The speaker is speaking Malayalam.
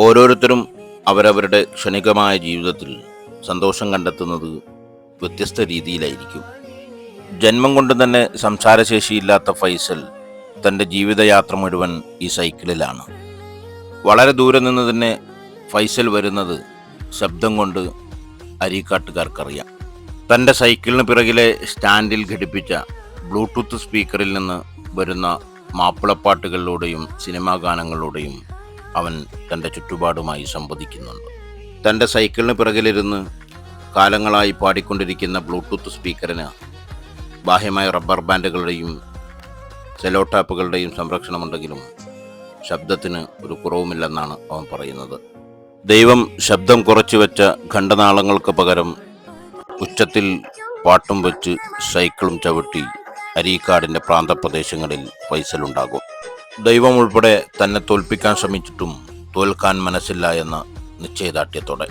ഓരോരുത്തരും അവരവരുടെ ക്ഷണികമായ ജീവിതത്തിൽ സന്തോഷം കണ്ടെത്തുന്നത് വ്യത്യസ്ത രീതിയിലായിരിക്കും. ജന്മം കൊണ്ട് തന്നെ സംസാരശേഷിയില്ലാത്ത ഫൈസൽ തൻ്റെ ജീവിതയാത്ര മുഴുവൻ ഈ സൈക്കിളിലാണ്. വളരെ ദൂരെ നിന്ന് തന്നെ ഫൈസൽ വരുന്നത് ശബ്ദം കൊണ്ട് അരീക്കാട്ടുകാർക്കറിയാം. തൻ്റെ സൈക്കിളിന് പിറകിലെ സ്റ്റാൻഡിൽ ഘടിപ്പിച്ച ബ്ലൂടൂത്ത് സ്പീക്കറിൽ നിന്ന് വരുന്ന മാപ്പിളപ്പാട്ടുകളിലൂടെയും സിനിമാ ഗാനങ്ങളിലൂടെയും അവൻ തൻ്റെ ചുറ്റുപാടുമായി സംവദിക്കുന്നുണ്ട്. തൻ്റെ സൈക്കിളിന് പിറകിലിരുന്ന് കാലങ്ങളായി പാടിക്കൊണ്ടിരിക്കുന്ന ബ്ലൂടൂത്ത് സ്പീക്കറിന് ബാഹ്യമായ റബ്ബർ ബാൻഡുകളുടെയും സെലോ ടാപ്പുകളുടെയും സംരക്ഷണമുണ്ടെങ്കിലും ശബ്ദത്തിന് ഒരു കുറവുമില്ലെന്നാണ് അവൻ പറയുന്നത്. ദൈവം ശബ്ദം കുറച്ചു വെച്ച ഖണ്ഡനാളങ്ങൾക്ക് പകരം ഉച്ചത്തിൽ പാട്ടും വെച്ച് സൈക്കിളും ചവിട്ടി അരീക്കാടിൻ്റെ പ്രാന്തപ്രദേശങ്ങളിൽ ഫൈസലുണ്ടാകും. ദൈവം ഉൾപ്പെടെ തന്നെ തോൽപ്പിക്കാൻ ശ്രമിച്ചിട്ടും തോൽക്കാൻ മനസ്സില്ല എന്ന നിശ്ചയദാർഢ്യത്തോടെ.